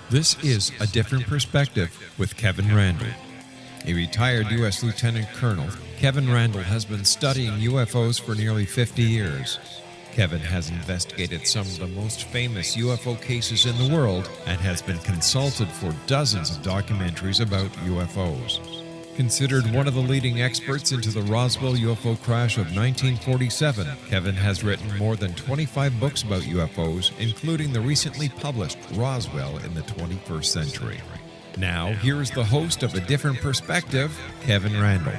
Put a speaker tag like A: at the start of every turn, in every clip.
A: This is A Different Perspective with Kevin Randle. A retired U.S. Lieutenant Colonel, Kevin Randle has been studying UFOs for nearly 50 years. Kevin has investigated some of the most famous UFO cases in the world and has been consulted for dozens of documentaries about UFOs. Considered one of the leading experts into the Roswell UFO crash of 1947, Kevin has written more than 25 books about UFOs, including the recently published Roswell in the 21st Century. Now, here is the host of A Different Perspective, Kevin Randle.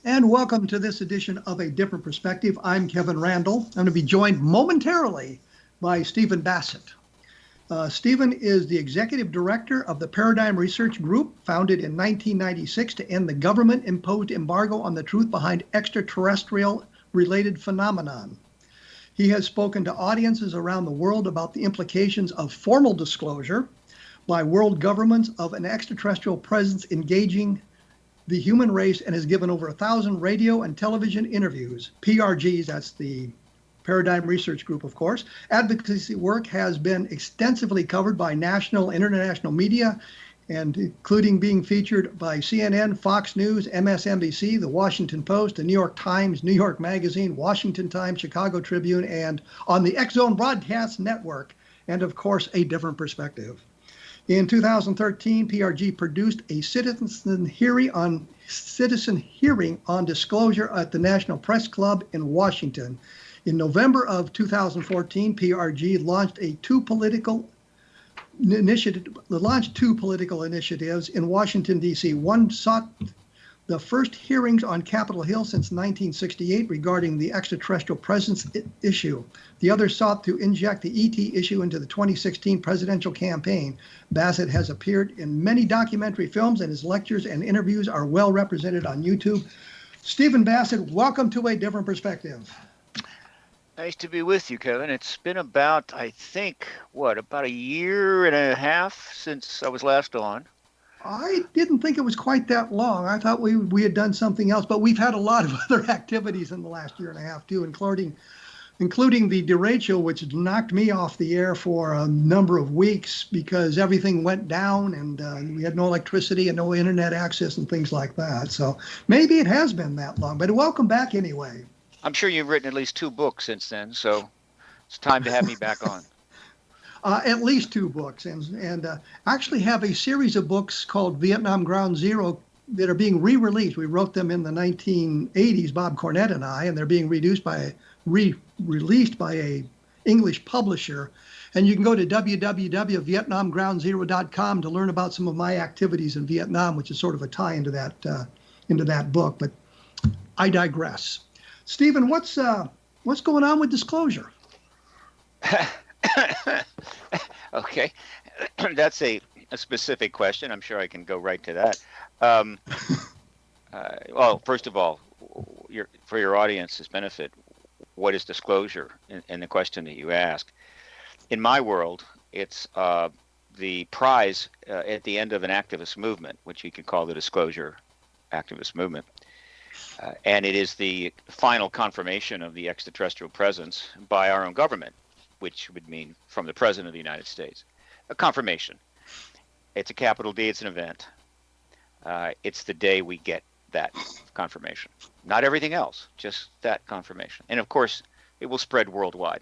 B: And welcome to this edition of A Different Perspective. I'm Kevin Randle. I'm going to be joined momentarily by Stephen Bassett. Stephen is the executive director of the Paradigm Research Group, founded in 1996 to end the government-imposed embargo on the truth behind extraterrestrial-related phenomenon. He has spoken to audiences around the world about the implications of formal disclosure by world governments of an extraterrestrial presence engaging the human race, and has given over 1,000 radio and television interviews. PRGs, that's the Paradigm Research Group, of course. Advocacy work has been extensively covered by national and international media, and including being featured by CNN, Fox News, MSNBC, The Washington Post, The New York Times, New York Magazine, Washington Times, Chicago Tribune, and on the X-Zone Broadcast Network, and of course, A Different Perspective. In 2013, PRG produced a citizen hearing on disclosure at the National Press Club in Washington. In November of 2014, PRG launched two political initiatives in Washington, D.C. One sought the first hearings on Capitol Hill since 1968 regarding the extraterrestrial presence issue. The other sought to inject the ET issue into the 2016 presidential campaign. Bassett has appeared in many documentary films, and his lectures and interviews are well represented on YouTube. Stephen Bassett, welcome to A Different Perspective.
C: Nice to be with you, Kevin. It's been about, I think, about a year and a half since I was last on.
B: I didn't think it was quite that long. I thought we had done something else, but we've had a lot of other activities in the last year and a half, too, including the derecho, which knocked me off the air for a number of weeks because everything went down and we had no electricity and no internet access and things like that. So maybe it has been that long, but welcome back anyway.
C: I'm sure you've written at least 2 books since then, so it's time to have me back on.
B: At least 2 books, and actually have a series of books called Vietnam Ground Zero that are being re-released. We wrote them in the 1980s, Bob Cornett and I, and they're being released by a English publisher. And you can go to www.vietnamgroundzero.com to learn about some of my activities in Vietnam, which is sort of a tie into that book. But I digress. Stephen, what's going on with disclosure?
C: Okay, that's a specific question. I'm sure I can go right to that. Well, first of all, for your audience's benefit, what is disclosure in the question that you ask? In my world, it's the prize at the end of an activist movement, which you could call the disclosure activist movement. And it is the final confirmation of the extraterrestrial presence by our own government, which would mean from the President of the United States. A confirmation. It's a capital D, it's an event. It's the day we get that confirmation. Not everything else, just that confirmation. And of course, it will spread worldwide.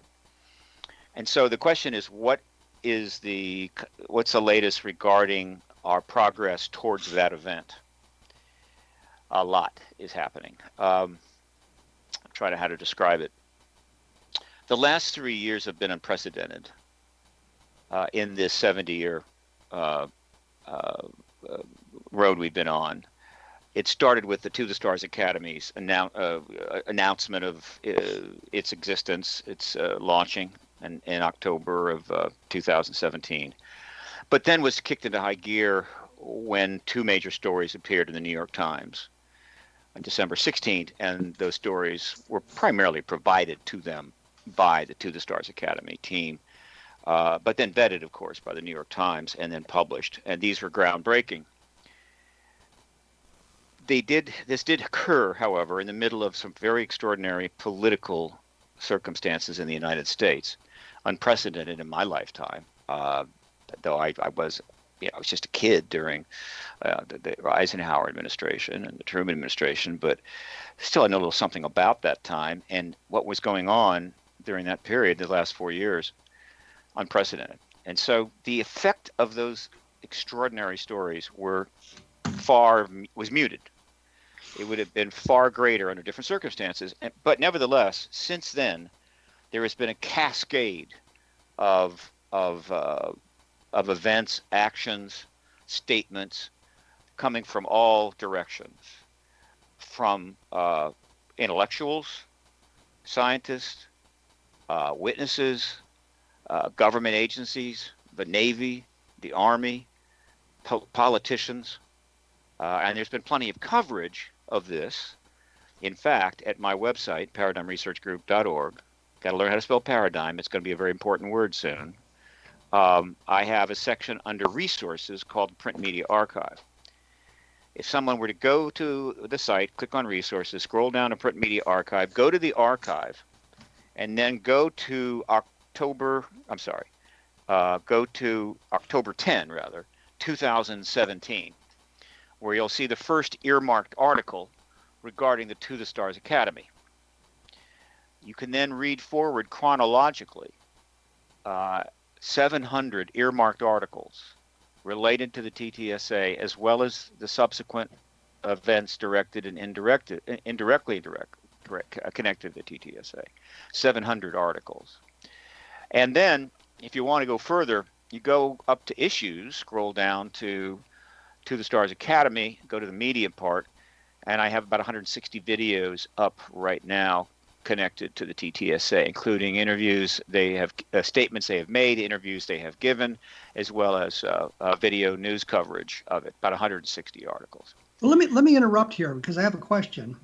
C: And so the question is, what's the latest regarding our progress towards that event? A lot is happening. I'm trying to how to describe it. The last 3 years have been unprecedented in this 70-year road we've been on. It started with the To the Stars Academy's announcement of its existence, its launching in October of 2017. But then was kicked into high gear when 2 major stories appeared in the New York Times on December 16th, and those stories were primarily provided to them by the To the Stars Academy team, but then vetted, of course, by the New York Times and then published. And these were groundbreaking. This did occur, however, in the middle of some very extraordinary political circumstances in the United States. unprecedented in my lifetime. Though I was, I was just a kid during the Eisenhower administration and the Truman administration, but still I know a little something about that time and what was going on during that period, the last 4 years, unprecedented. And so the effect of those extraordinary stories was muted. It would have been far greater under different circumstances. But nevertheless, since then, there has been a cascade of events, actions, statements coming from all directions, from intellectuals, scientists, witnesses, government agencies, the Navy, the Army, politicians, and there's been plenty of coverage of this. In fact, at my website, paradigmresearchgroup.org, got to learn how to spell paradigm. It's going to be a very important word soon. I have a section under resources called Print Media Archive. If someone were to go to the site, click on resources, scroll down to Print Media Archive, go to the archive, and then go to October 10, 2017, where you'll see the first earmarked article regarding the To the Stars Academy. You can then read forward chronologically 700 earmarked articles related to the TTSA, as well as the subsequent events directed and indirectly connected to the TTSA. 700 articles. And then, if you want to go further, you go up to issues, scroll down to the Stars Academy, go to the media part, and I have about 160 videos up right now connected to the TTSA, including interviews they have, statements they have made, interviews they have given, as well as video news coverage of it. About 160 articles.
B: Well, let me interrupt here because I have a question.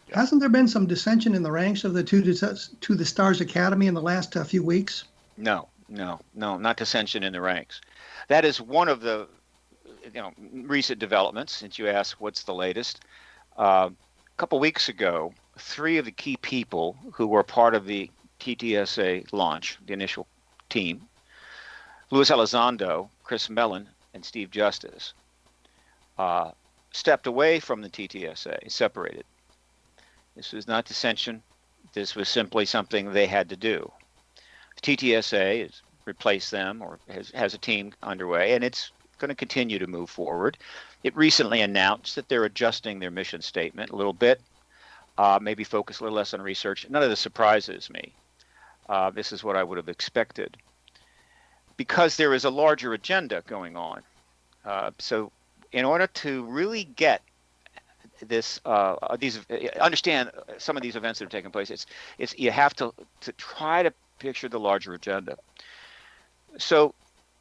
C: Yeah.
B: Hasn't there been some dissension in the ranks of the To the Stars Academy in the last few weeks?
C: No, not dissension in the ranks. That is one of the recent developments. Since you asked what's the latest, a couple weeks ago, 3 of the key people who were part of the TTSA launch, the initial team, Luis Elizondo, Chris Mellon, and Steve Justice, stepped away from the TTSA, separated. This was not dissension. This was simply something they had to do. The TTSA has replaced them or has a team underway, and it's going to continue to move forward. It recently announced that they're adjusting their mission statement a little bit, maybe focus a little less on research. None of this surprises me. This is what I would have expected, because there is a larger agenda going on. So in order to really get this, understand some of these events that are taking place, it's you have to try to picture the larger agenda. So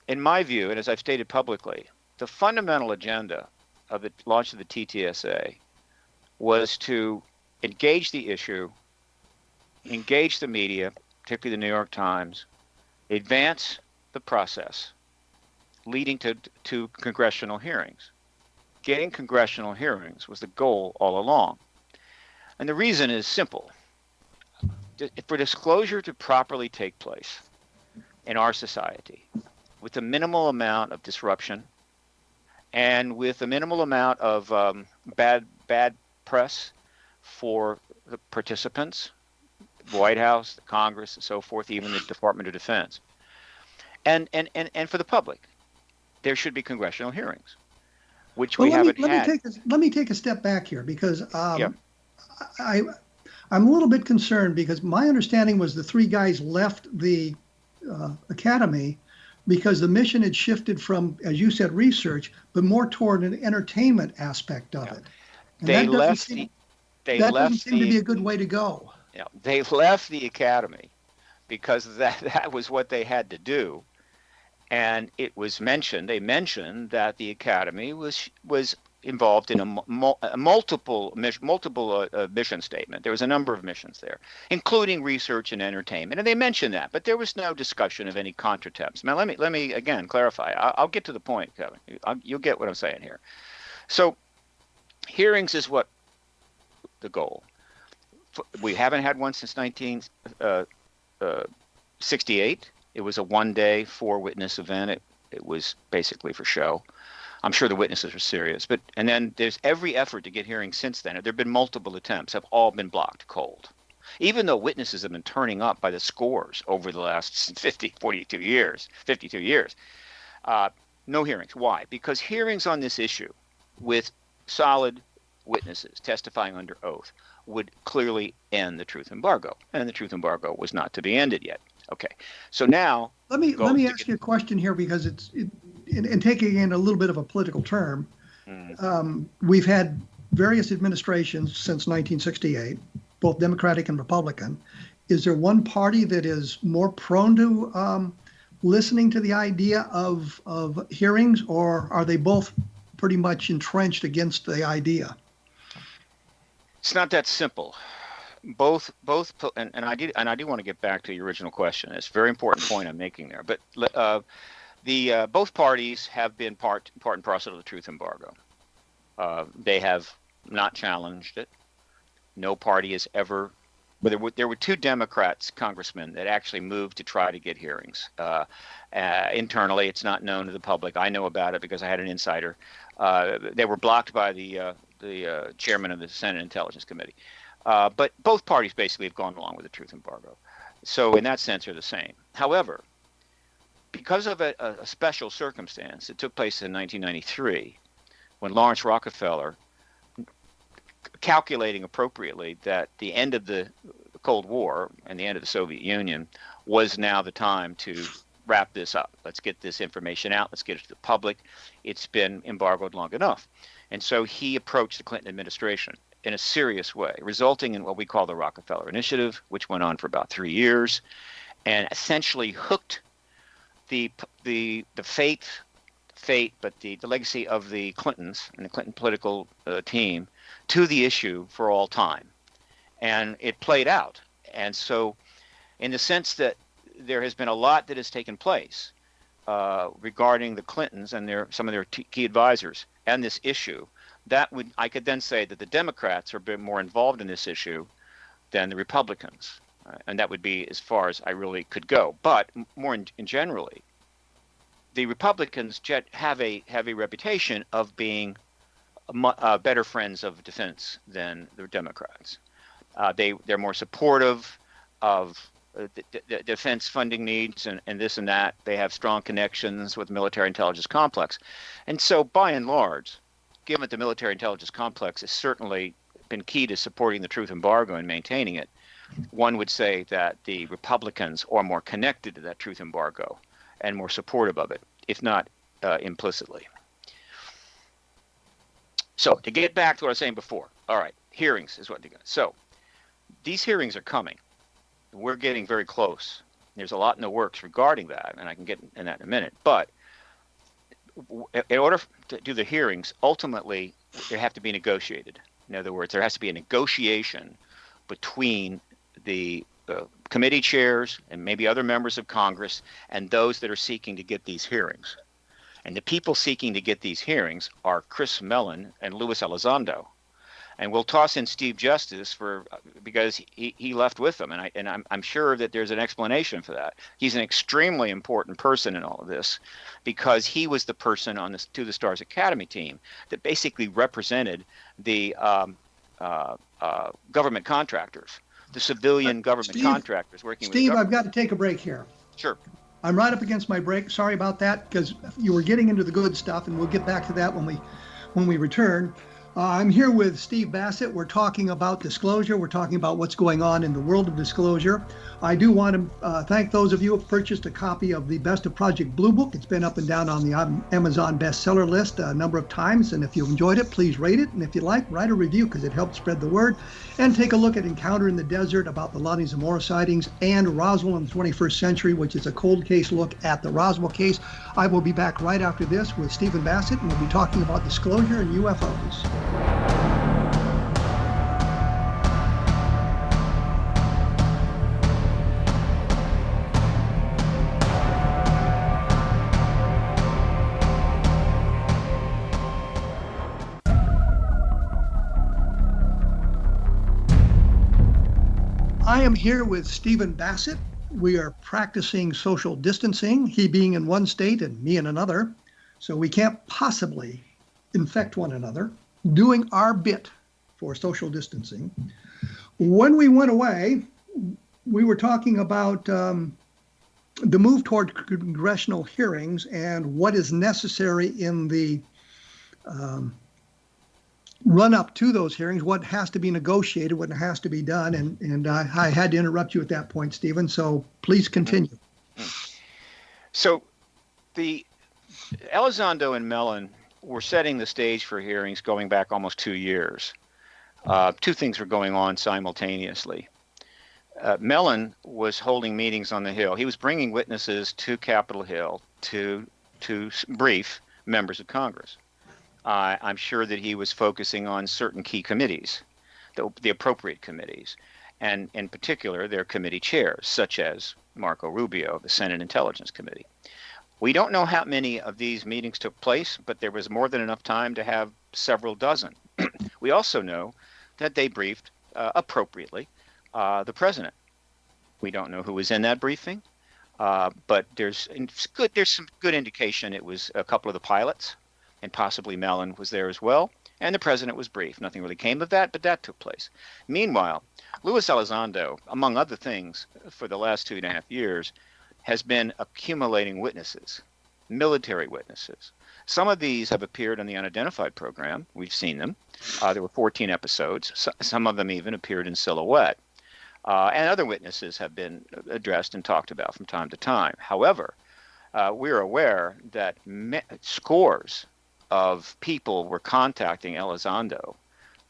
C: in my view, and as I've stated publicly, the fundamental agenda of the launch of the TTSA was to engage the issue, engage the media, particularly the New York Times, advance the process leading to congressional hearings. Getting congressional hearings was the goal all along. And the reason is simple. For disclosure to properly take place in our society, with a minimal amount of disruption and with a minimal amount of bad press for the participants, the White House, the Congress, and so forth, even the Department of Defense, and for the public, there should be congressional hearings, which we haven't had.
B: Let me take a step back here, because I'm a little bit concerned, because my understanding was the 3 guys left the academy because the mission had shifted from, as you said, research, but more toward an entertainment aspect of it. And that doesn't seem to be a good way to go.
C: Yeah, they left the academy because that was what they had to do, and it was mentioned. They mentioned that the academy was involved in a multiple mission statement. There was a number of missions there, including research and entertainment, and they mentioned that. But there was no discussion of any contratemps. Now, let me again clarify. I'll get to the point, Kevin. You'll get what I'm saying here. So, hearings is what the goal. We haven't had one since 1968. It was a one-day, 4-witness event. It was basically for show. I'm sure the witnesses were serious, and then there's every effort to get hearings since then. There have been multiple attempts, have all been blocked cold. Even though witnesses have been turning up by the scores over the last 52 years, no hearings. Why? Because hearings on this issue with solid witnesses testifying under oath would clearly end the truth embargo, and the truth embargo was not to be ended yet. Okay, so now
B: let me ask you a question here, because and taking in a little bit of a political term, we've had various administrations since 1968, both Democratic and Republican. Is there one party that is more prone to listening to the idea of hearings, or are they both pretty much entrenched against the idea?
C: It's not that simple. Both, and I do want to get back to your original question. It's a very important point I'm making there. But both parties have been part and parcel of the truth embargo. They have not challenged it. No party has ever. But there were 2 Democrats, congressmen, that actually moved to try to get hearings. Internally, it's not known to the public. I know about it because I had an insider. They were blocked by the chairman of the Senate Intelligence Committee. But both parties basically have gone along with the truth embargo. So in that sense, they're the same. However, because of a special circumstance that took place in 1993, when Lawrence Rockefeller, calculating appropriately that the end of the Cold War and the end of the Soviet Union was now the time to wrap this up. Let's get this information out. Let's get it to the public. It's been embargoed long enough. And so he approached the Clinton administration in a serious way, resulting in what we call the Rockefeller Initiative, which went on for about 3 years, and essentially hooked the legacy of the Clintons and the Clinton political team to the issue for all time. And it played out. And so in the sense that there has been a lot that has taken place regarding the Clintons and some of their key advisors and this issue, I could then say that the Democrats are a bit more involved in this issue than the Republicans. And that would be as far as I really could go. But more in generally, the Republicans have a reputation of being better friends of defense than the Democrats. They're more supportive of the defense funding needs and this and that. They have strong connections with the military intelligence complex. And so by and large, given that the military intelligence complex has certainly been key to supporting the truth embargo and maintaining it, one would say that the Republicans are more connected to that truth embargo and more supportive of it, if not implicitly. So to get back to what I was saying before, all right, hearings is what they got. So these hearings are coming. We're getting very close. There's a lot in the works regarding that, and I can get in that in a minute. But in order to do the hearings, ultimately, they have to be negotiated. In other words, there has to be a negotiation between the committee chairs and maybe other members of Congress and those that are seeking to get these hearings. And the people seeking to get these hearings are Chris Mellon and Luis Elizondo. And we'll toss in Steve Justice because he left with them, and I'm sure that there's an explanation for that. He's an extremely important person in all of this because he was the person on this To the Stars Academy team that basically represented the government contractors, the civilian government contractors working with the government.
B: Steve, I've got to take a break here.
C: Sure.
B: I'm right up against my break. Sorry about that, because you were getting into the good stuff, and we'll get back to that when we return. I'm here with Steve Bassett. We're talking about disclosure. We're talking about what's going on in the world of disclosure. I do want to thank those of you who have purchased a copy of the Best of Project Blue Book. It's been up and down on the Amazon bestseller list a number of times. And if you enjoyed it, please rate it. And if you like, write a review because it helps spread the word. And take a look at Encounter in the Desert about the Lonnie Zamora sightings and Roswell in the 21st Century, which is a cold case look at the Roswell case. I will be back right after this with Stephen Bassett, and we'll be talking about disclosure and UFOs. I am here with Stephen Bassett. We are practicing social distancing, he being in one state and me in another. So we can't possibly infect one another, doing our bit for social distancing. When we went away, we were talking about the move toward congressional hearings and what is necessary in the run up to those hearings, what has to be negotiated, what has to be done. And I had to interrupt you at that point, Stephen. So please continue.
C: So the Elizondo and Mellon were setting the stage for hearings going back almost 2 years. Two things were going on simultaneously. Mellon was holding meetings on the Hill. He was bringing witnesses to Capitol Hill to brief members of Congress. I'm sure that he was focusing on certain key committees, the appropriate committees, and in particular their committee chairs, such as Marco Rubio, the Senate Intelligence Committee. We don't know how many of these meetings took place, but there was more than enough time to have several dozen. We also know that they briefed appropriately the president. We don't know who was in that briefing, but there's some good indication it was a couple of the pilots, and possibly Mellon was there as well, and the president was briefed. Nothing really came of that, but that took place. Meanwhile, Luis Elizondo, among other things, for the last 2.5 years, has been accumulating witnesses, military witnesses. Some of these have appeared on the Unidentified program. We've seen them. There were 14 episodes. Some of them even appeared in Silhouette. And other witnesses have been addressed and talked about from time to time. However, we're aware that scores of people were contacting Elizondo,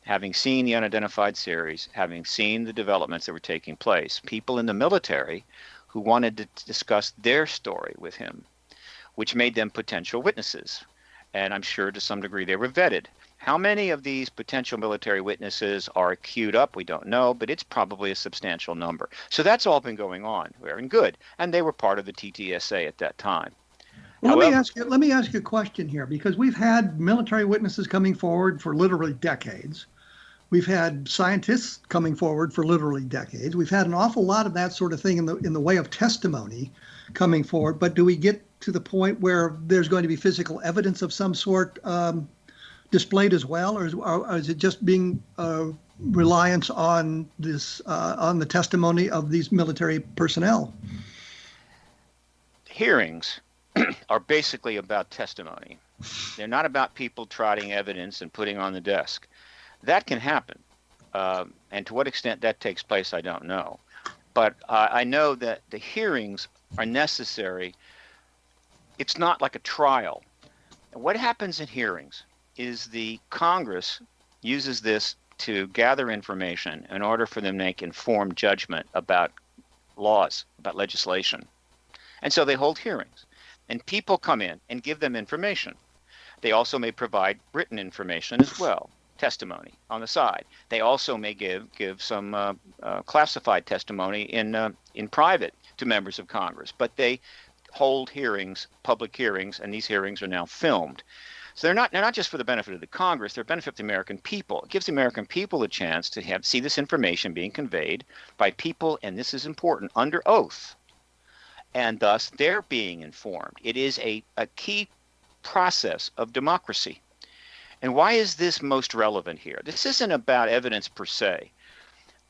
C: having seen the Unidentified series, having seen the developments that were taking place, people in the military who wanted to discuss their story with him, which made them potential witnesses. And I'm sure to some degree they were vetted. How many of these potential military witnesses are queued up? We don't know, but it's probably a substantial number. So that's all been going on, very good. And they were part of the TTSA at that time.
B: Well, let me ask you a question here, because we've had military witnesses coming forward for literally decades. We've had scientists coming forward for literally decades. We've had an awful lot of that sort of thing in the way of testimony coming forward. But do we get to the point where there's going to be physical evidence of some sort displayed as well, or is it just being reliance on this on the testimony of these military personnel?
C: Hearings are basically about testimony. They're not about people trotting evidence and putting on the desk. That can happen, and to what extent that takes place, I don't know. But I know that the hearings are necessary. It's not like a trial. What happens in hearings is the Congress uses this to gather information in order for them to make informed judgment about laws, about legislation. And so they hold hearings, and people come in and give them information. They also may provide written information as well, testimony on the side. They also may give some classified testimony in private to members of Congress, but they hold hearings, public hearings, and these hearings are now filmed. So they're not just for the benefit of the Congress, they're benefit of the American people. It gives the American people a chance to see this information being conveyed by people, and this is important, under oath. And thus they're being informed. It is a key process of democracy. And why is this most relevant here? This isn't about evidence per se.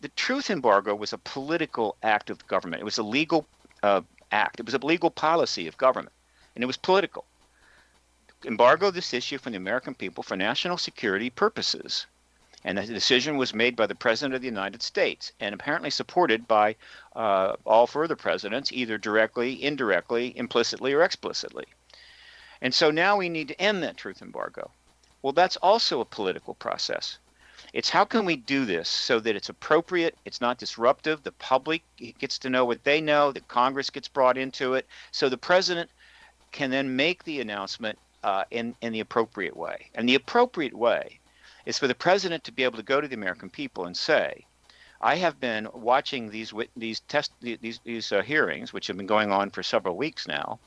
C: The truth embargo was a political act of government. It was a legal act. It was a legal policy of government, and it was political. Embargo this issue from the American people for national security purposes. And the decision was made by the President of the United States and apparently supported by all further presidents, either directly, indirectly, implicitly, or explicitly. And so now we need to end that truth embargo. Well, that's also a political process. It's how can we do this so that it's appropriate, it's not disruptive, the public gets to know what they know, that Congress gets brought into it, so the president can then make the announcement in the appropriate way. And the appropriate way is for the president to be able to go to the American people and say, I have been watching these hearings, which have been going on for several weeks now,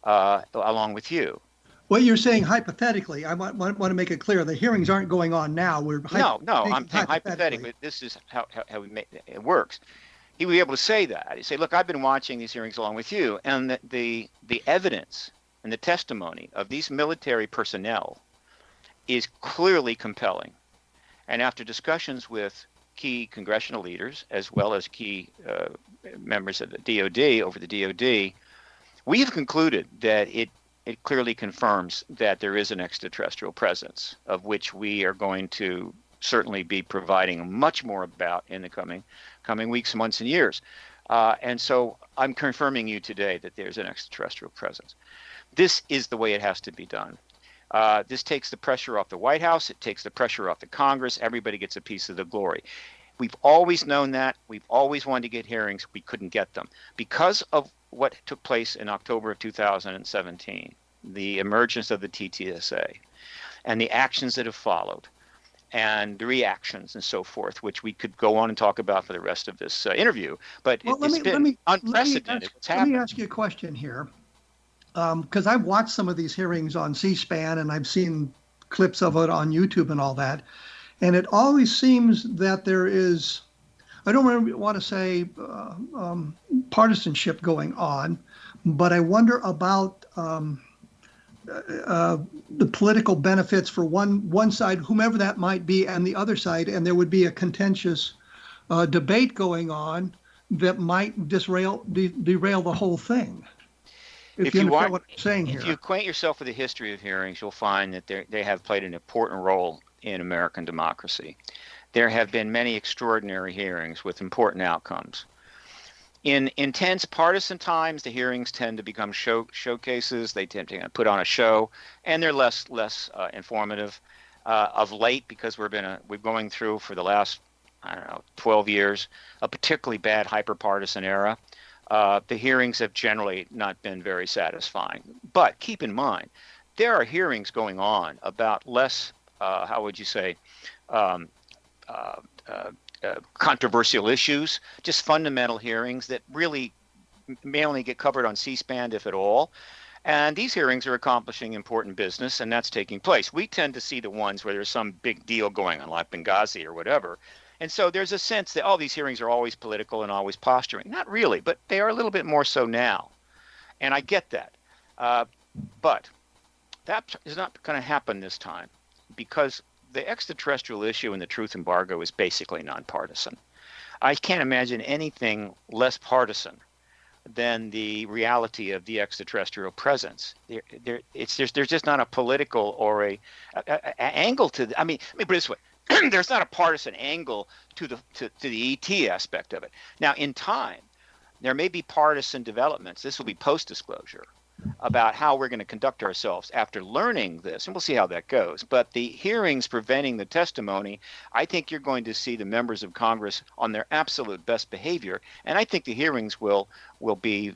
C: along with you.
B: What you're saying hypothetically, I want to make it clear, the hearings aren't going on now.
C: I'm saying hypothetically. This is how it works. he would be able to say that. He'd say, look, I've been watching these hearings along with you, and the evidence and the testimony of these military personnel is clearly compelling. And after discussions with key congressional leaders, as well as key members of the DOD over the DOD, we have concluded that it clearly confirms that there is an extraterrestrial presence, of which we are going to certainly be providing much more about in the coming weeks, months, and years. And so I'm confirming you today that there's an extraterrestrial presence. This is the way it has to be done. This takes the pressure off the White House. It takes the pressure off the Congress. Everybody gets a piece of the glory. We've always known that. We've always wanted to get hearings. We couldn't get them because of what took place in October of 2017, the emergence of the TTSA, and the actions that have followed, and the reactions and so forth, which we could go on and talk about for the rest of this interview. But it's been unprecedented.
B: Let me ask you a question here, because I've watched some of these hearings on C-SPAN, and I've seen clips of it on YouTube and all that, and it always seems that there is, I don't really want to say partisanship going on, but I wonder about the political benefits for one side, whomever that might be, and the other side, and there would be a contentious debate going on that might derail the whole thing. If you understand what I'm saying here.
C: If you acquaint yourself with the history of hearings, you'll find that they have played an important role in American democracy. There have been many extraordinary hearings with important outcomes. In intense partisan times, the hearings tend to become showcases. They tend to put on a show, and they're less informative. Of late, because we're going through for the last 12 years a particularly bad hyper-partisan era. The hearings have generally not been very satisfying. But keep in mind, there are hearings going on about less, how would you say, controversial issues, just fundamental hearings that really may only get covered on C-SPAN, if at all. And these hearings are accomplishing important business, and that's taking place. We tend to see the ones where there's some big deal going on, like Benghazi or whatever. And so there's a sense that, these hearings are always political and always posturing. Not really, but they are a little bit more so now. And I get that. But that is not going to happen this time, because the extraterrestrial issue and the truth embargo is basically nonpartisan. I can't imagine anything less partisan than the reality of the extraterrestrial presence. There's just not a political or a angle to. Let me put it this way: there's not a partisan angle to the ET aspect of it. Now, in time, there may be partisan developments. This will be post-disclosure about how we're going to conduct ourselves after learning this, and we'll see how that goes. But the hearings preventing the testimony, I think you're going to see the members of Congress on their absolute best behavior, and I think the hearings will be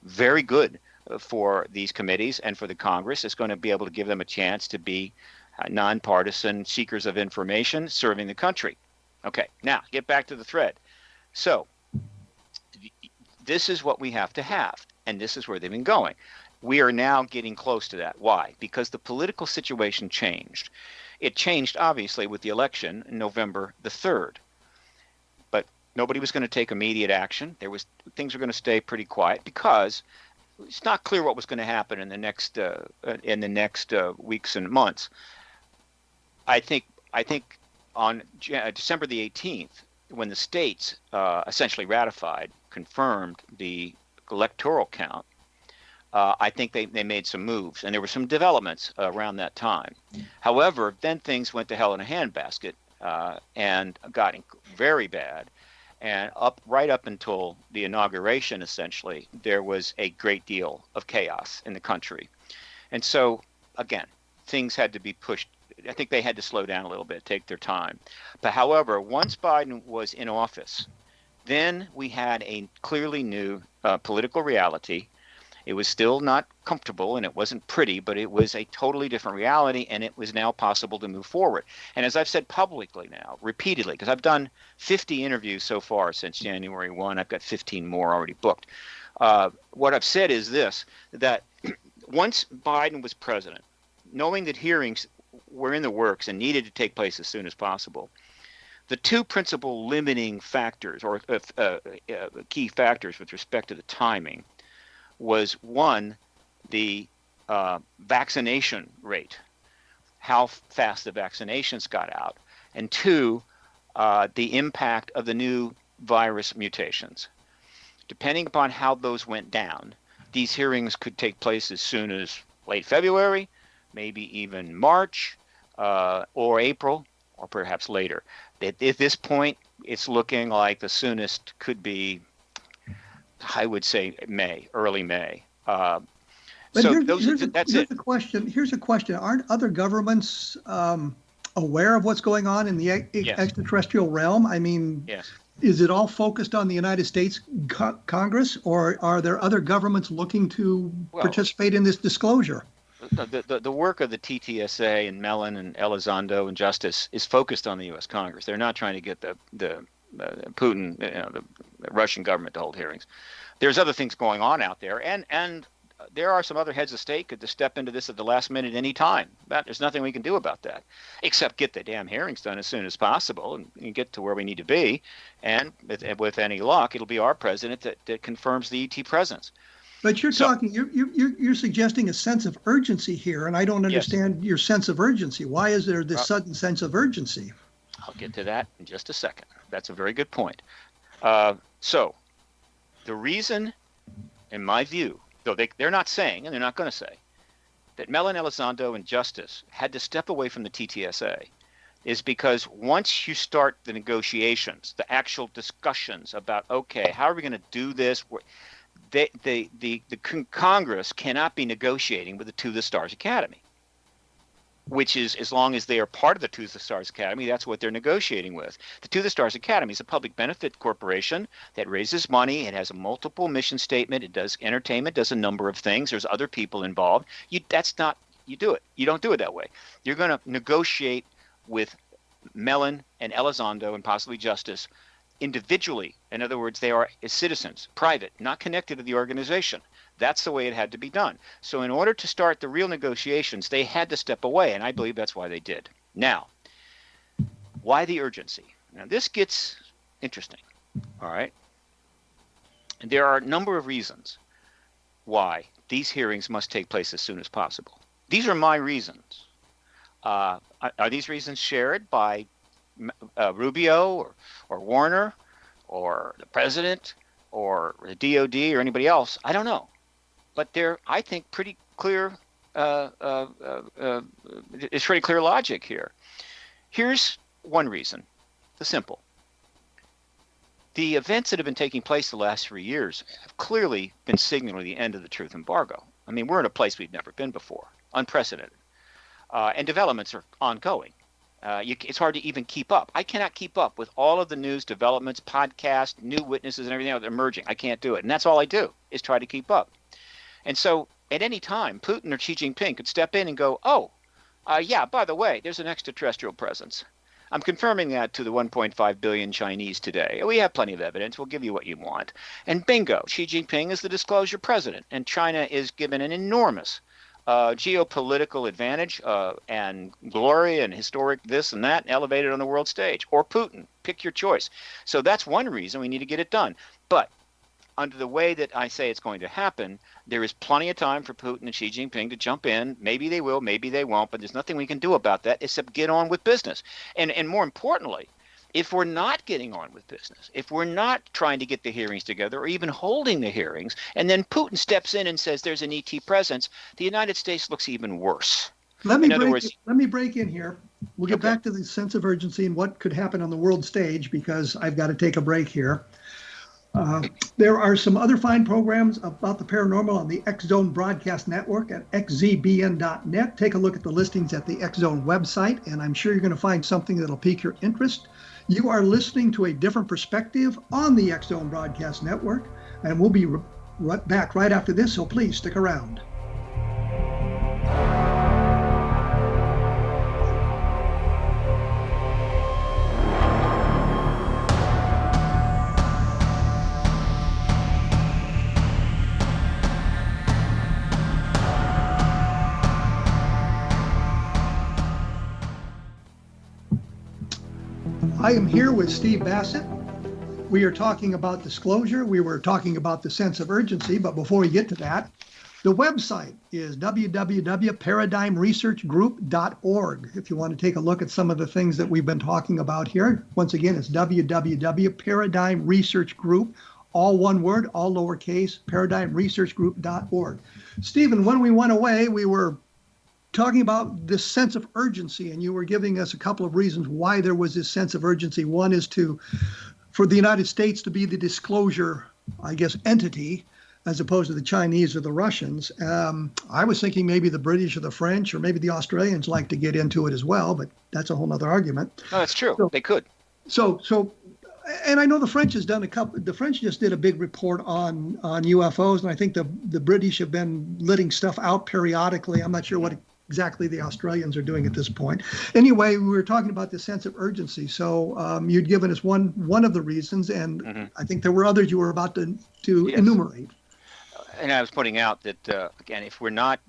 C: very good for these committees and for the Congress. It's going to be able to give them a chance to be nonpartisan seekers of information serving the country. Okay, now get back to the thread. So this is what we have to have. And this is where they've been going. We are now getting close to that. Why? Because the political situation changed. It changed, obviously, with the election in November the 3rd. But nobody was going to take immediate action. Things were going to stay pretty quiet because it's not clear what was going to happen in the next weeks and months. I think on December the 18th, when the states essentially confirmed the electoral count, I think they made some moves, and there were some developments around that time. However, then things went to hell in a handbasket and got very bad. And right up until the inauguration, essentially, there was a great deal of chaos in the country. And so, again, things had to be pushed. I think they had to slow down a little bit, take their time. But however, once Biden was in office, then we had a clearly new political reality. It was still not comfortable and it wasn't pretty, but it was a totally different reality, and it was now possible to move forward. And as I've said publicly now, repeatedly, because I've done 50 interviews so far since January 1, I've got 15 more already booked. What I've said is this, that once Biden was president, knowing that hearings were in the works and needed to take place as soon as possible, The two principal limiting factors or key factors with respect to the timing was, one, the vaccination rate, how fast the vaccinations got out, and two, the impact of the new virus mutations. Depending upon how those went down, these hearings could take place as soon as late February, maybe even March, or April, or perhaps later. At this point, it's looking like the soonest could be, I would say, May, early May.
B: But
C: So
B: here's a question. Here's a question. Aren't other governments aware of what's going on in the extraterrestrial realm? I mean,
C: yes.
B: Is it all focused on the United States Congress, or are there other governments looking to participate in this disclosure?
C: The work of the TTSA and Mellon and Elizondo and Justice is focused on the U.S. Congress. They're not trying to get the Putin, the Russian government to hold hearings. There's other things going on out there, and there are some other heads of state could step into this at the last minute any time. There's nothing we can do about that, except get the damn hearings done as soon as possible and get to where we need to be. And with any luck, it'll be our president that confirms the ET presence.
B: But you're suggesting a sense of urgency here, and I don't understand your sense of urgency. Why is there this sudden sense of urgency?
C: I'll get to that in just a second. That's a very good point. So the reason, in my view, though they're not saying, and they're not going to say, that Mellon, Elizondo, and Justice had to step away from the TTSA is because once you start the negotiations, the actual discussions about, okay, how are we going to do this? The Congress cannot be negotiating with the To the Stars Academy, which is, as long as they are part of the To the Stars Academy, that's what they're negotiating with. The To the Stars Academy is a public benefit corporation that raises money. It has a multiple mission statement. It does entertainment, does a number of things. There's other people involved. You do it. You don't do it that way. You're going to negotiate with Mellon and Elizondo and possibly Justice individually. In other words, they are citizens, private, not connected to the organization. That's the way it had to be done. So in order to start the real negotiations, they had to step away, and I believe that's why they did. Now, why the urgency? Now, this gets interesting, all right? And there are a number of reasons why these hearings must take place as soon as possible. These are my reasons. Are these reasons shared by Rubio or Warner or the president or the DOD or anybody else? I don't know. But they're, I think, pretty clear. It's pretty clear logic here. Here's one reason, the simple. The events that have been taking place the last 3 years have clearly been signaling the end of the truth embargo. I mean, we're in a place we've never been before, unprecedented, and developments are ongoing. It's hard to even keep up. I cannot keep up with all of the news, developments, podcasts, new witnesses, and everything else emerging. I can't do it, and that's all I do is try to keep up. And so at any time, Putin or Xi Jinping could step in and go, yeah, by the way, there's an extraterrestrial presence. I'm confirming that to the 1.5 billion Chinese today. We have plenty of evidence. We'll give you what you want. And bingo, Xi Jinping is the disclosure president, and China is given an enormous geopolitical advantage and glory and historic this and that, and elevated on the world stage. Or Putin, pick your choice. So that's one reason we need to get it done. But under the way that I say it's going to happen, there is plenty of time for Putin and Xi Jinping to jump in. Maybe they will, maybe they won't, but there's nothing we can do about that except get on with business. And more importantly, if we're not getting on with business, if we're not trying to get the hearings together or even holding the hearings, and then Putin steps in and says there's an ET presence, the United States looks even worse.
B: Let me break in here. We'll get back to the sense of urgency and what could happen on the world stage, because I've got to take a break here. There are some other fine programs about the paranormal on the X-Zone Broadcast Network at xzbn.net. Take a look at the listings at the X-Zone website, and I'm sure you're going to find something that'll pique your interest. You are listening to A Different Perspective on the X-Zone Broadcast Network, and we'll be back right after this, so please stick around. I am here with Steve Bassett. We are talking about disclosure. We were talking about the sense of urgency, but before we get to that, the website is www.paradigmresearchgroup.org. If you want to take a look at some of the things that we've been talking about here, once again, it's www.paradigmresearchgroup, all one word, all lowercase, paradigmresearchgroup.org. Stephen, when we went away, we were talking about this sense of urgency, and you were giving us a couple of reasons why there was this sense of urgency. One is for the United States to be the disclosure, I guess, entity, as opposed to the Chinese or the Russians. I was thinking maybe the British or the French or maybe the Australians like to get into it as well, but that's a whole other argument.
C: No, that's true. They could.
B: So, and I know the French has done the French just did a big report on UFOs, and I think the British have been letting stuff out periodically. I'm not sure what exactly the Australians are doing at this point. Anyway, we were talking about the sense of urgency. So you'd given us one of the reasons, and I think there were others you were about to
C: Yes.
B: enumerate.
C: And I was pointing out that again, if we're not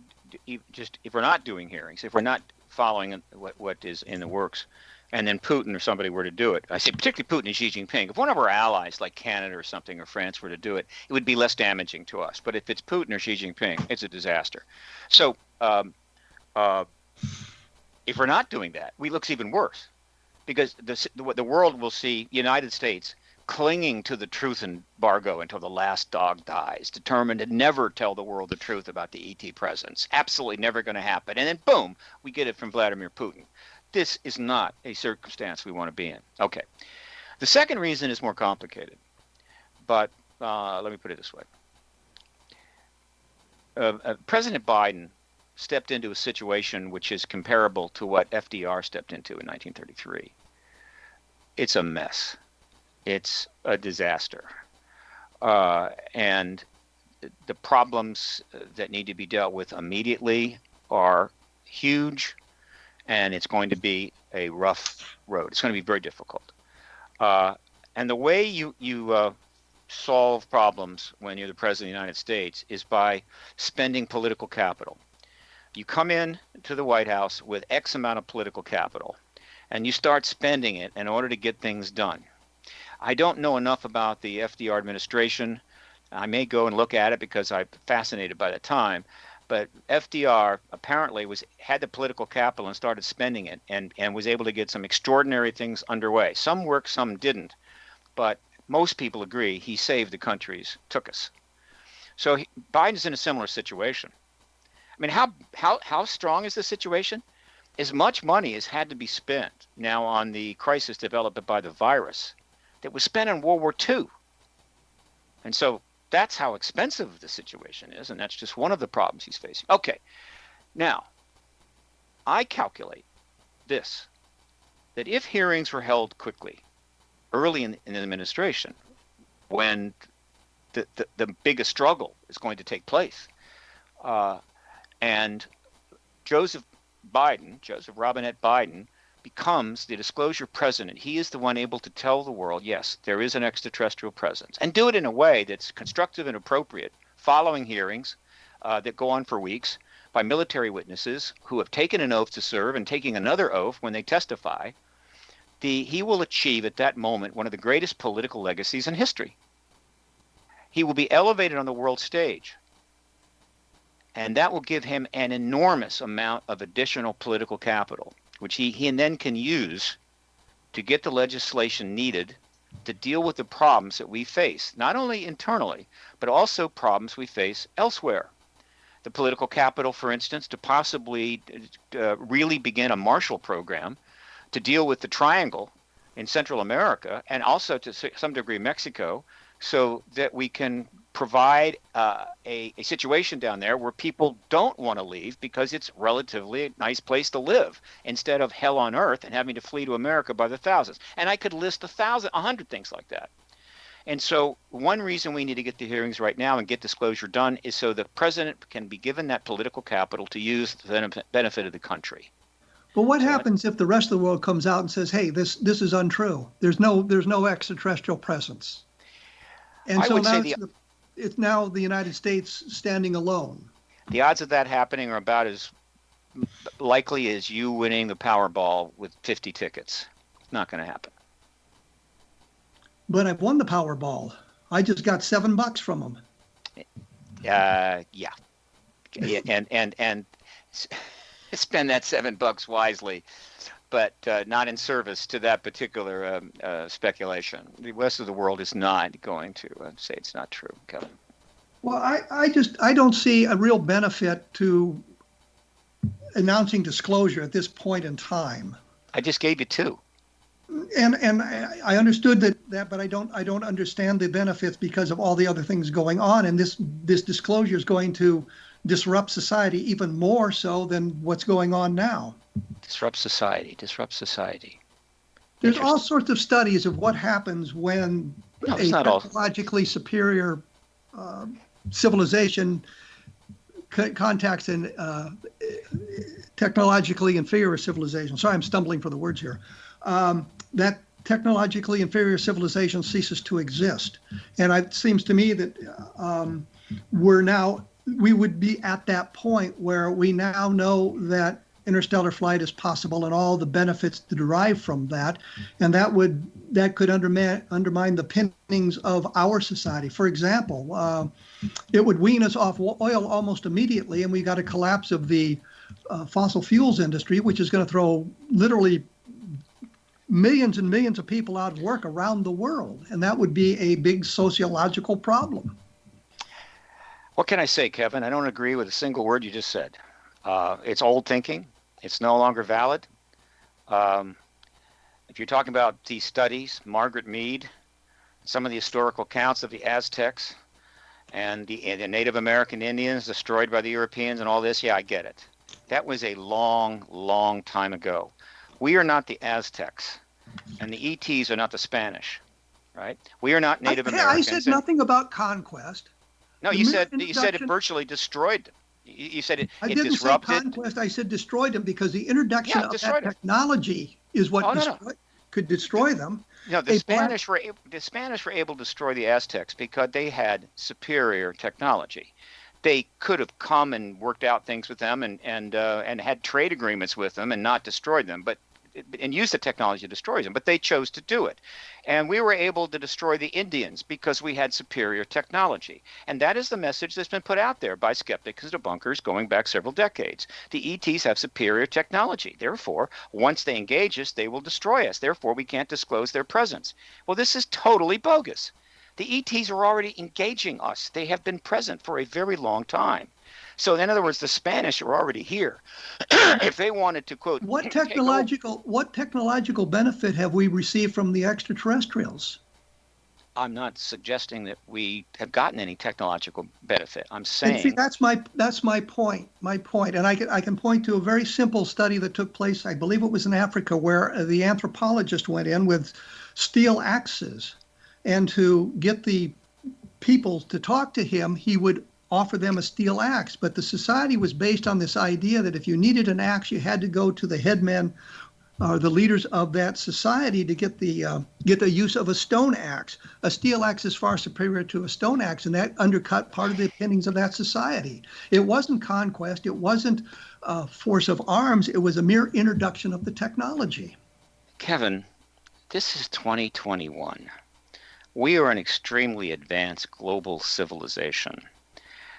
C: doing hearings, if we're not following what is in the works, and then Putin or somebody were to do it, I say particularly Putin and Xi Jinping. If one of our allies like Canada or something or France were to do it, it would be less damaging to us. But if it's Putin or Xi Jinping, it's a disaster. So if we're not doing that, it looks even worse, because the world will see United States clinging to the truth embargo until the last dog dies, determined to never tell the world the truth about the ET presence. Absolutely never going to happen. And then boom, we get it from Vladimir Putin. This is not a circumstance we want to be in. Okay. The second reason is more complicated, but let me put it this way. President Biden stepped into a situation which is comparable to what FDR stepped into in 1933. It's a mess. It's a disaster. And the problems that need to be dealt with immediately are huge, and it's going to be a rough road. It's going to be very difficult. And the way you solve problems when you're the president of the United States is by spending political capital. You come in to the White House with X amount of political capital, and you start spending it in order to get things done. I don't know enough about the FDR administration. I may go and look at it because I'm fascinated by the time. But FDR apparently had the political capital and started spending it, and was able to get some extraordinary things underway. Some worked, some didn't. But most people agree he saved the country's took us. So Biden's in a similar situation. I mean, how strong is the situation? As much money has had to be spent now on the crisis developed by the virus that was spent in World War II. And so that's how expensive the situation is, and that's just one of the problems he's facing. Okay, now, I calculate this, that if hearings were held quickly, early in the administration, when the biggest struggle is going to take place, and Joseph Robinette Biden, becomes the disclosure president, he is the one able to tell the world, yes, there is an extraterrestrial presence, and do it in a way that's constructive and appropriate, following hearings that go on for weeks by military witnesses who have taken an oath to serve and taking another oath when they testify. He will achieve at that moment one of the greatest political legacies in history. He will be elevated on the world stage, and that will give him an enormous amount of additional political capital, which he then can use to get the legislation needed to deal with the problems that we face, not only internally, but also problems we face elsewhere. The political capital, for instance, to possibly really begin a Marshall Program to deal with the triangle in Central America, and also to some degree Mexico, so that we can provide a situation down there where people don't want to leave because it's relatively a nice place to live, instead of hell on earth and having to flee to America by the thousands. And I could list 100 things like that. And so one reason we need to get the hearings right now and get disclosure done is so the president can be given that political capital to use to the benefit of the country.
B: But what happens if the rest of the world comes out and says, hey, this is untrue. There's no extraterrestrial presence. And so now it's now the United States standing alone.
C: The odds of that happening are about as likely as you winning the Powerball with 50 tickets. It's not going to happen.
B: but I've won the Powerball. I just got $7 from them.
C: Yeah. And spend that $7 wisely, but not in service to that particular speculation. The rest of the world is not going to say it's not true, Kevin.
B: Well, I don't see a real benefit to announcing disclosure at this point in time.
C: I just gave you two.
B: And I understood that, but I don't understand the benefits because of all the other things going on. And this disclosure is going to disrupt society even more so than what's going on now.
C: Disrupt society.
B: There's all sorts of studies of what happens when a technologically superior civilization contacts a technologically inferior civilization. Sorry, I'm stumbling for the words here. That technologically inferior civilization ceases to exist. And it seems to me that we would be at that point where we now know that interstellar flight is possible and all the benefits derived from that. And that could undermine the pinnings of our society. For example, it would wean us off oil almost immediately, and we got a collapse of the fossil fuels industry, which is going to throw literally millions and millions of people out of work around the world. And that would be a big sociological problem.
C: What can I say, Kevin? I don't agree with a single word you just said. It's old thinking. It's no longer valid. If you're talking about these studies, Margaret Mead, some of the historical accounts of the Aztecs and the Native American Indians destroyed by the Europeans and all this, yeah, I get it. That was a long, long time ago. We are not the Aztecs, and the ETs are not the Spanish, right? We are not Native Americans.
B: I said nothing about conquest.
C: No, you said it virtually destroyed them. You said it
B: I didn't
C: disrupted.
B: say conquest. I said destroyed them because the introduction of that technology is what could destroy them.
C: No, the Spanish were able to destroy the Aztecs because they had superior technology. They could have come and worked out things with them and had trade agreements with them and not destroyed them, and used the technology to destroy them. But they chose to do it. And we were able to destroy the Indians because we had superior technology. And that is the message that's been put out there by skeptics and debunkers going back several decades. The ETs have superior technology. Therefore, once they engage us, they will destroy us. Therefore, we can't disclose their presence. Well, this is totally bogus. The ETs are already engaging us. They have been present for a very long time. So in other words, the Spanish are already here. If they wanted to, quote,
B: what technological benefit have we received from the extraterrestrials?
C: I'm not suggesting that we have gotten any technological benefit. I'm saying,
B: and see, that's my point. And I can point to a very simple study that took place, I believe it was in Africa, where the anthropologist went in with steel axes, and to get the people to talk to him, he would offer them a steel axe. But the society was based on this idea that if you needed an axe, you had to go to the headmen or the leaders of that society to get the use of a stone axe. A steel axe is far superior to a stone axe, and that undercut part of the opinions of that society. It wasn't conquest. It wasn't force of arms. It was a mere introduction of the technology.
C: Kevin, this is 2021. We are an extremely advanced global civilization.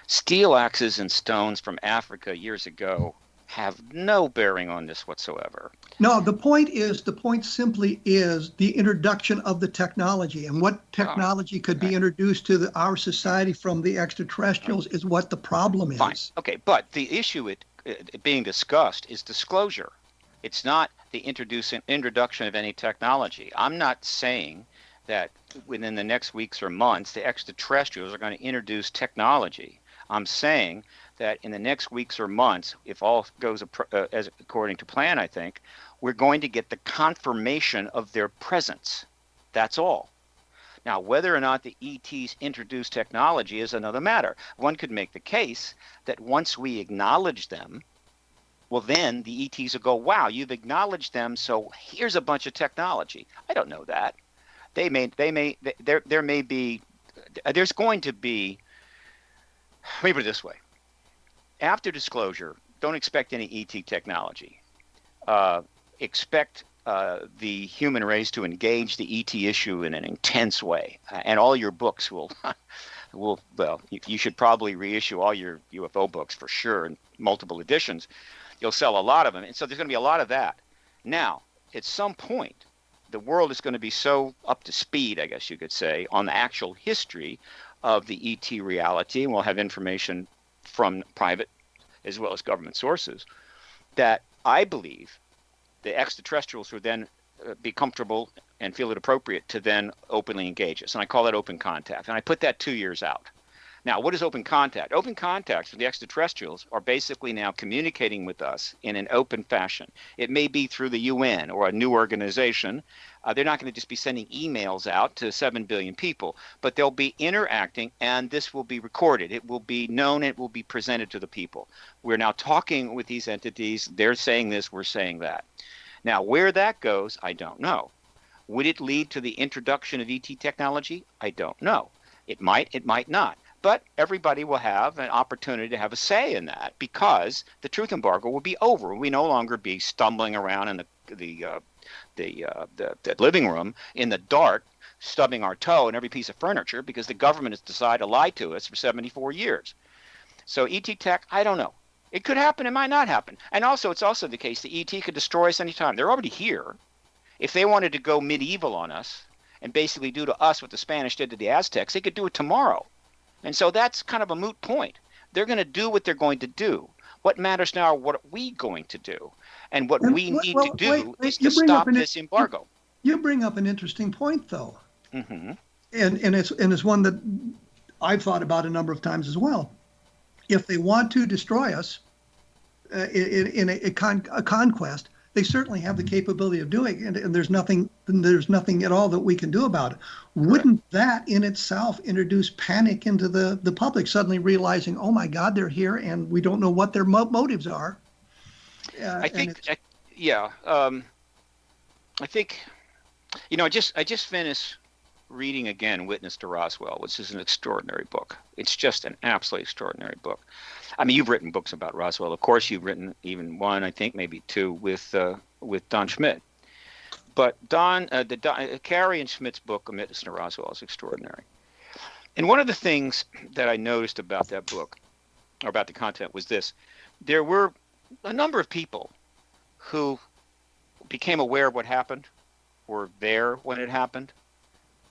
C: Steel axes and stones from Africa years ago have no bearing on this whatsoever.
B: No, the point simply is the introduction of the technology, and what technology could be introduced to our society from the extraterrestrials is what the problem is.
C: Fine. Okay, but the issue being discussed is disclosure. It's not the introduction of any technology. I'm not saying that within the next weeks or months, the extraterrestrials are going to introduce technology. I'm saying that in the next weeks or months, if all goes as according to plan, I think, we're going to get the confirmation of their presence. That's all. Now, whether or not the ETs introduce technology is another matter. One could make the case that once we acknowledge them, well, then the ETs will go, wow, you've acknowledged them, so here's a bunch of technology. I don't know that. There's going to be, let me put it this way. After disclosure, don't expect any ET technology. Expect the human race to engage the ET issue in an intense way, and all your books will well, you should probably reissue all your UFO books for sure in multiple editions. You'll sell a lot of them, and so there's going to be a lot of that. Now, at some point, the world is going to be so up to speed, I guess you could say, on the actual history of the ET reality, and we'll have information from private as well as government sources, that I believe the extraterrestrials would then be comfortable and feel it appropriate to then openly engage us. And I call that open contact. And I put that 2 years out. Now, what is open contact? Open contacts for the extraterrestrials are basically now communicating with us in an open fashion. It may be through the UN or a new organization. They're not going to just be sending emails out to 7 billion people, but they'll be interacting, and this will be recorded. It will be known. It will be presented to the people. We're now talking with these entities. They're saying this. We're saying that. Now, where that goes, I don't know. Would it lead to the introduction of ET technology? I don't know. It might not. But everybody will have an opportunity to have a say in that, because the truth embargo will be over. We no longer be stumbling around in the living room in the dark, stubbing our toe in every piece of furniture because the government has decided to lie to us for 74 years. So ET tech, I don't know. It could happen. It might not happen. And also, it's also the case that ET could destroy us anytime. They're already here. If they wanted to go medieval on us and basically do to us what the Spanish did to the Aztecs, they could do it tomorrow. And so that's kind of a moot point. They're going to do what they're going to do. What matters now are what are we going to do? And what we need to do is to stop this embargo.
B: You bring up an interesting point, though.
C: Mm-hmm.
B: And it's one that I've thought about a number of times as well. If they want to destroy us in a conquest, they certainly have the capability of doing it, and there's nothing at all that we can do about it. Wouldn't that in itself introduce panic into the public, suddenly realizing, oh my God, they're here, and we don't know what their motives are?
C: I think, I just finished reading again Witness to Roswell, which is an extraordinary book. It's just an absolutely extraordinary book. I mean, you've written books about Roswell. Of course, you've written even one, I think maybe two, with Don Schmidt. But Carey and Schmidt's book, Witness to Roswell, is extraordinary. And one of the things that I noticed about that book, or about the content, was this. There were a number of people who became aware of what happened, were there when it happened,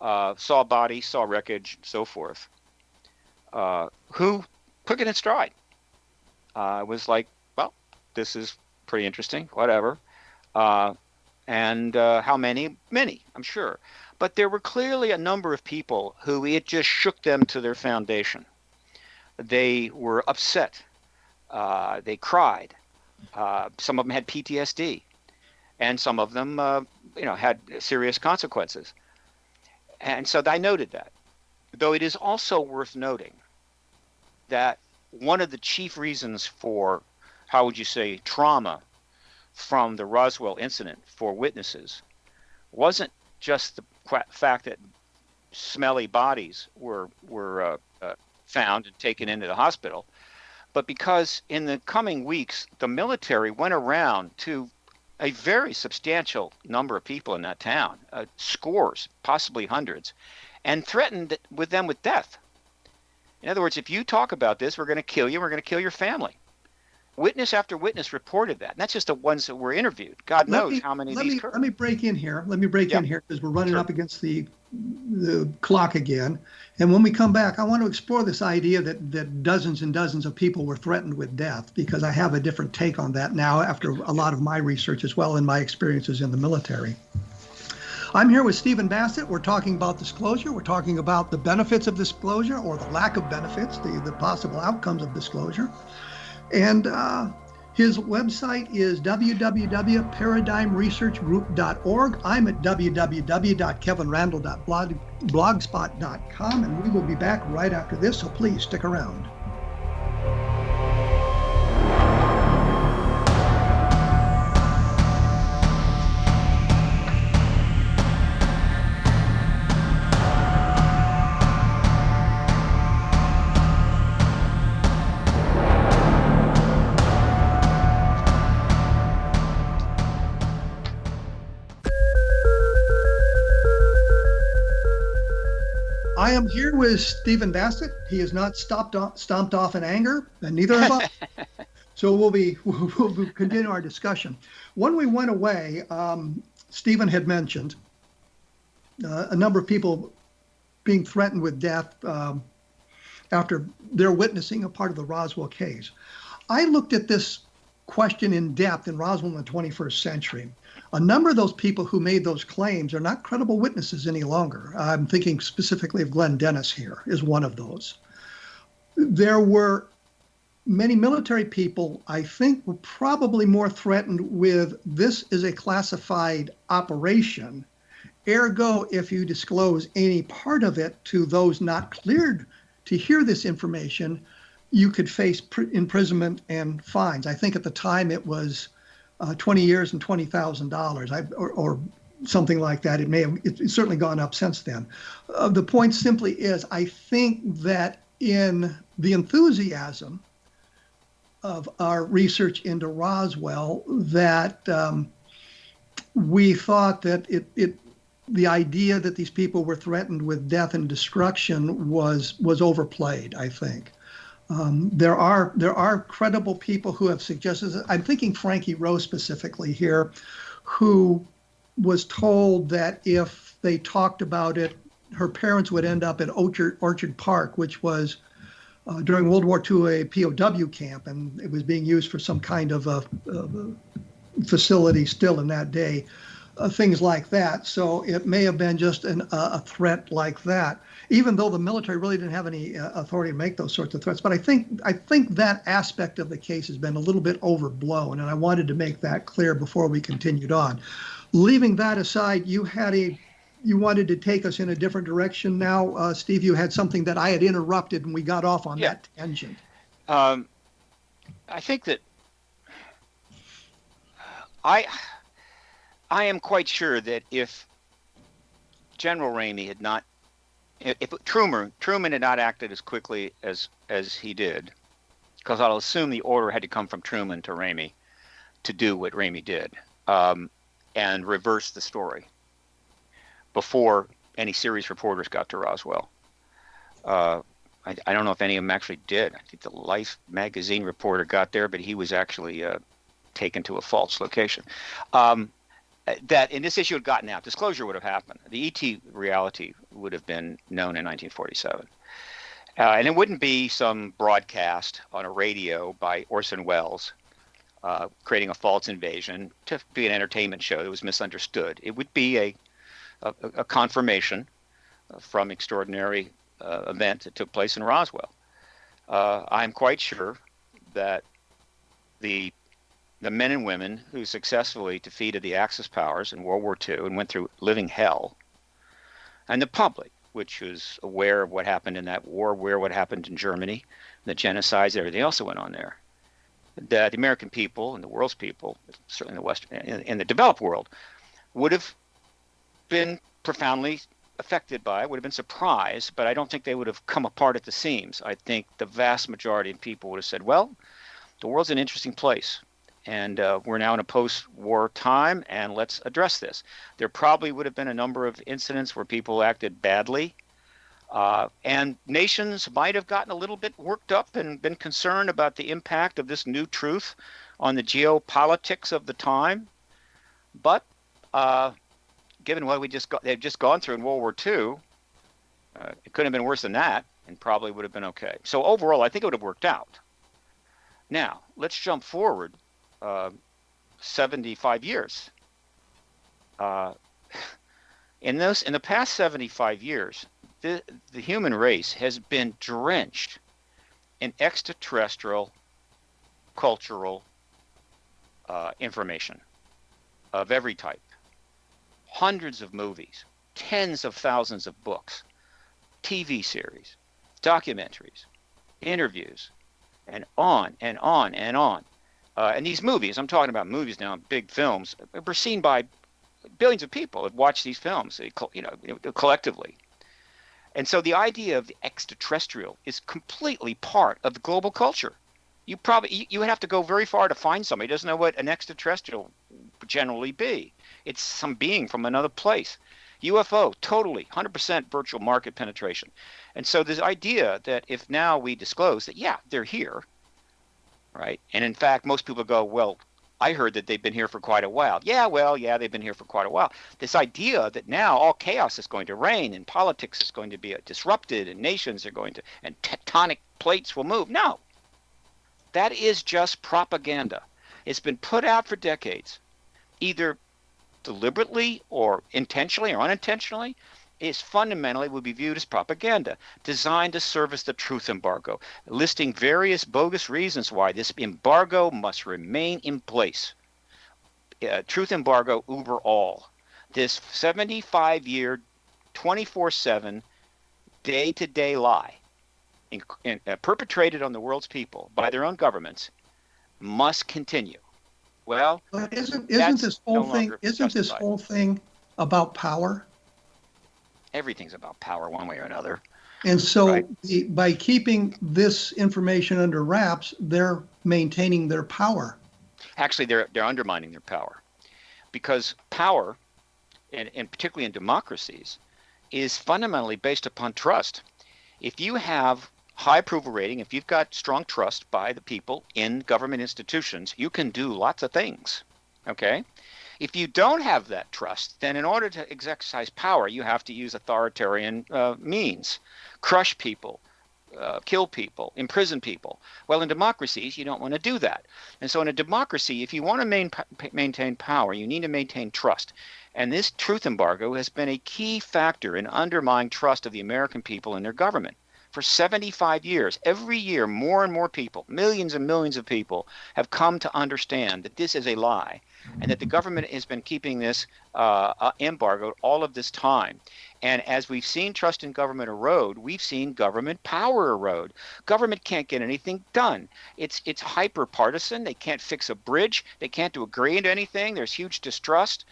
C: saw bodies, saw wreckage, so forth, who took it in stride. Was like, well, this is pretty interesting, whatever. And how many? Many, I'm sure. But there were clearly a number of people who it just shook them to their foundation. They were upset. They cried. Some of them had PTSD. And some of them, had serious consequences. And so I noted that. Though it is also worth noting that one of the chief reasons for, how would you say, trauma from the Roswell incident for witnesses wasn't just the fact that smelly bodies were found and taken into the hospital, but because in the coming weeks, the military went around to a very substantial number of people in that town, scores, possibly hundreds, and threatened with them with death. In other words, if you talk about this, we're going to kill you. We're going to kill your family. Witness after witness reported that. And that's just the ones that were interviewed. God knows how many of these occurred.
B: Let me break in here. In here because we're running up against the clock again. And when we come back, I want to explore this idea that dozens and dozens of people were threatened with death, because I have a different take on that now after a lot of my research as well and my experiences in the military. I'm here with Stephen Bassett. We're talking about disclosure. We're talking about the benefits of disclosure, or the lack of benefits, the possible outcomes of disclosure. And his website is www.paradigmresearchgroup.org. I'm at www.kevinrandle.blogspot.com, and we will be back right after this, so please stick around. I am here with Stephen Bassett. He is not stomped off in anger, and neither have I. So we'll continue our discussion. When we went away, Stephen had mentioned a number of people being threatened with death after they're witnessing a part of the Roswell case. I looked at this question in depth in Roswell in the 21st century. A number of those people who made those claims are not credible witnesses any longer. I'm thinking specifically of Glenn Dennis here is one of those. There were many military people, I think, were probably more threatened with this is a classified operation. Ergo, if you disclose any part of it to those not cleared to hear this information, you could face imprisonment and fines. I think at the time it was 20 years and $20,000 or something like that. It's certainly gone up since then. The point simply is, I think that in the enthusiasm of our research into Roswell, that we thought that the idea that these people were threatened with death and destruction was overplayed, I think. There are credible people who have suggested, I'm thinking Frankie Rose specifically here, who was told that if they talked about it, her parents would end up at Orchard Park, which was during World War II a POW camp, and it was being used for some kind of a facility still in that day, things like that. So it may have been just a threat like that, even though the military really didn't have any authority to make those sorts of threats. But I think that aspect of the case has been a little bit overblown, and I wanted to make that clear before we continued on. Leaving that aside, you wanted to take us in a different direction now. Steve, you had something that I had interrupted and we got off on that tangent.
C: I think that I am quite sure that if General Ramey had not, if Truman had not acted as quickly as he did, because I'll assume the order had to come from Truman to Ramey to do what Ramey did, and reverse the story before any serious reporters got to Roswell. I don't know if any of them actually did. I think the Life magazine reporter got there, but he was actually taken to a false location. That in this issue had gotten out, disclosure would have happened. The ET reality would have been known in 1947. And it wouldn't be some broadcast on a radio by Orson Welles creating a false invasion to be an entertainment show that was misunderstood. It would be a confirmation from extraordinary event that took place in Roswell. I'm quite sure that the men and women who successfully defeated the Axis powers in World War II and went through living hell, and the public, which was aware of what happened in that war, aware of what happened in Germany, the genocides, everything else that went on there, that the American people and the world's people, certainly in the West, in the developed world, would have been profoundly affected by it, would have been surprised, but I don't think they would have come apart at the seams. I think the vast majority of people would have said, well, the world's an interesting place, and we're now in a post-war time, and let's address this. There probably would have been a number of incidents where people acted badly, and nations might have gotten a little bit worked up and been concerned about the impact of this new truth on the geopolitics of the time. But given what they've just gone through in World War II, it couldn't have been worse than that, and probably would have been okay. So overall, I think it would have worked out. Now, let's jump forward 75 years. In the past 75 years, the human race has been drenched in extraterrestrial cultural information of every type. Hundreds of movies, tens of thousands of books, TV series, documentaries, interviews, and on and on and on. And these movies, I'm talking about movies now, big films, were seen by billions of people that watch these films, collectively. And so the idea of the extraterrestrial is completely part of the global culture. You would have to go very far to find somebody who doesn't know what an extraterrestrial would generally be. It's some being from another place. UFO, totally, 100% virtual market penetration. And so this idea that if now we disclose that, yeah, they're here, right? And in fact, most people go, well, I heard that they've been here for quite a while. Yeah, well, yeah, they've been here for quite a while. This idea that now all chaos is going to reign and politics is going to be disrupted and nations are going to, and tectonic plates will move. No, that is just propaganda. It's been put out for decades, either deliberately or intentionally or unintentionally. Is fundamentally would be viewed as propaganda designed to service the truth embargo, listing various bogus reasons why this embargo must remain in place. Truth embargo over all. This 75-year, 24/7, day-to-day lie perpetrated on the world's people by their own governments must continue. Well,
B: but isn't this whole thing about power?
C: Everything's about power one way or another.
B: And so
C: right?
B: By keeping this information under wraps, they're maintaining their power.
C: Actually, they're undermining their power, because power, and particularly in democracies, is fundamentally based upon trust. If you have high approval rating, if you've got strong trust by the people in government institutions, you can do lots of things, okay? If you don't have that trust, then in order to exercise power, you have to use authoritarian means, crush people, kill people, imprison people. Well, in democracies, you don't want to do that. And so in a democracy, if you want to maintain power, you need to maintain trust. And this truth embargo has been a key factor in undermining trust of the American people in their government. For 75 years, every year, more and more people, millions and millions of people, have come to understand that this is a lie and that the government has been keeping this embargoed all of this time. And as we've seen trust in government erode, we've seen government power erode. Government can't get anything done. It's hyper partisan. They can't fix a bridge. They can't agree to anything. There's huge distrust.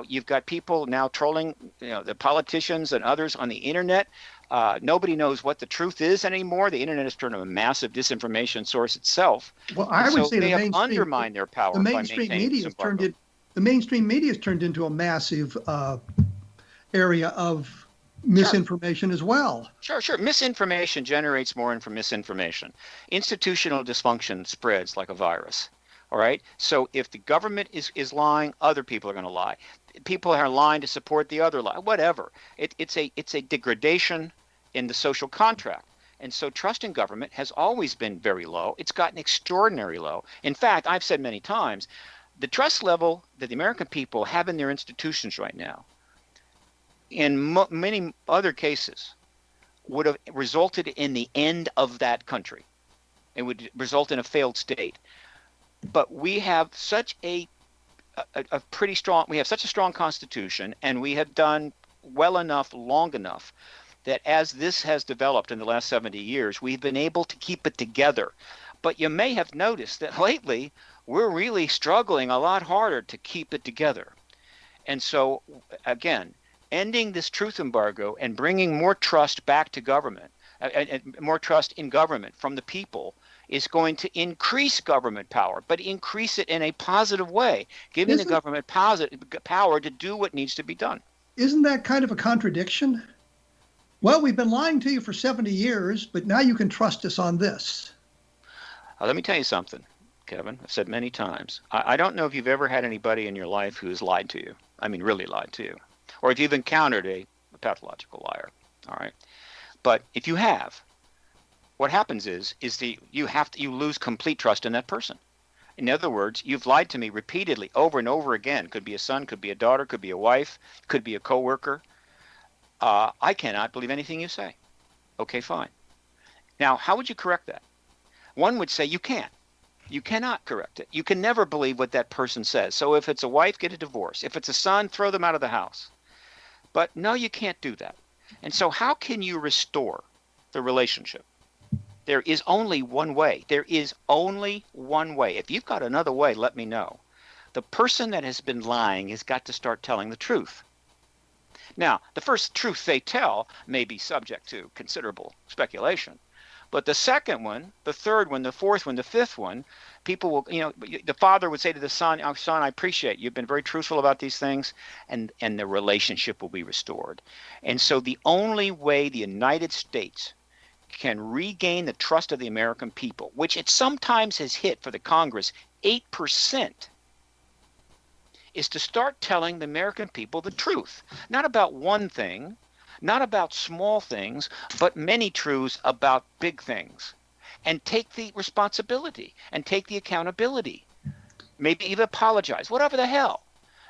C: You've got people now trolling, the politicians and others on the internet. Nobody knows what the truth is anymore. The internet has turned into a massive disinformation source itself.
B: Well, I would say
C: they have undermined their power.
B: The mainstream media has turned into a massive area of misinformation as well.
C: Sure. Misinformation generates more misinformation. Institutional dysfunction spreads like a virus. All right. So if the government is lying, other people are going to lie. People are lying to support the other lie. Whatever. It's a degradation in the social contract. And so trust in government has always been very low. It's gotten extraordinarily low. In fact, I've said many times, the trust level that the American people have in their institutions right now, in many other cases, would have resulted in the end of that country. It would result in a failed state. But we have such a strong constitution, and we have done well enough, long enough, that as this has developed in the last 70 years, we've been able to keep it together. But you may have noticed that lately, we're really struggling a lot harder to keep it together. And so, again, ending this truth embargo and bringing more trust back to government, and more trust in government from the people, is going to increase government power, but increase it in a positive way, giving the government power to do what needs to be done.
B: Isn't that kind of a contradiction? Well, we've been lying to you for 70 years, but now you can trust us on this.
C: Let me tell you something, Kevin. I've said many times. I don't know if you've ever had anybody in your life who's lied to you. I mean, really lied to you. Or if you've encountered a pathological liar. All right. But if you have, what happens is that you lose complete trust in that person. In other words, you've lied to me repeatedly over and over again. Could be a son, could be a daughter, could be a wife, could be a coworker. I cannot believe anything you say. Okay, fine. Now, how would you correct that? One would say you can't. You cannot correct it. You can never believe what that person says. So if it's a wife, get a divorce. If it's a son, throw them out of the house. But no, you can't do that. And so how can you restore the relationship? There is only one way. There is only one way. If you've got another way, let me know. The person that has been lying has got to start telling the truth. Now, the first truth they tell may be subject to considerable speculation, But the second one, the third one, the fourth one, the fifth one, people will, the father would say to the son, "Oh, son, I appreciate you've been very truthful about these things," and the relationship will be restored. And so the only way the United States can regain the trust of the American people, which it sometimes has hit for the Congress 8%, is to start telling the American people the truth, not about one thing, not about small things, but many truths about big things, and take the responsibility and take the accountability. Maybe even apologize, whatever the hell.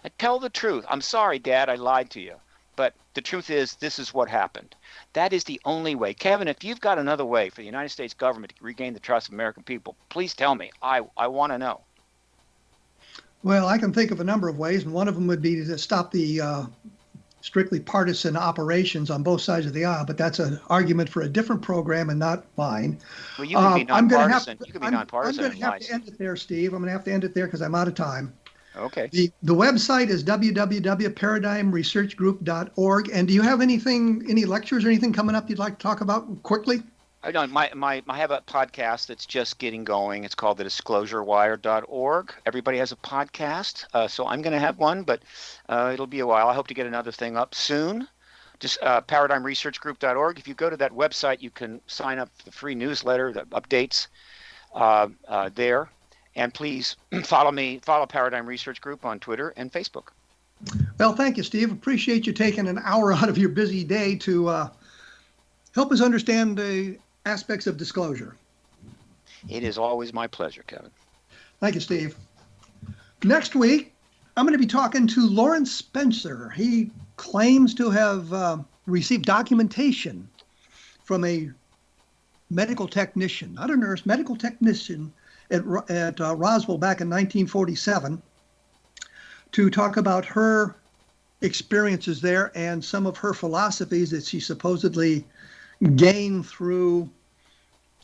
C: And tell the truth. I'm sorry, Dad, I lied to you. But the truth is, this is what happened. That is the only way. Kevin, if you've got another way for the United States government to regain the trust of American people, please tell me. I want to know.
B: Well, I can think of a number of ways, and one of them would be to stop the strictly partisan operations on both sides of the aisle, but that's an argument for a different program and not mine.
C: Well, you can be nonpartisan.
B: I'm going to have to end it there, Steve. I'm going to have to end it there because I'm out of time.
C: Okay.
B: The website is www.paradigmresearchgroup.org. And do you have any lectures or anything coming up you'd like to talk about quickly?
C: I don't. I have a podcast that's just getting going. It's called thedisclosurewire.org. Everybody has a podcast, so I'm going to have one, but it'll be a while. I hope to get another thing up soon. Just paradigmresearchgroup.org. If you go to that website, you can sign up for the free newsletter, the updates there. And please follow Paradigm Research Group on Twitter and Facebook.
B: Well, thank you, Steve. Appreciate you taking an hour out of your busy day to help us understand the aspects of disclosure.
C: It is always my pleasure, Kevin.
B: Thank you, Steve. Next week, I'm going to be talking to Lawrence Spencer. He claims to have received documentation from a medical technician, not a nurse, medical technician at Roswell back in 1947 to talk about her experiences there and some of her philosophies that she supposedly gained through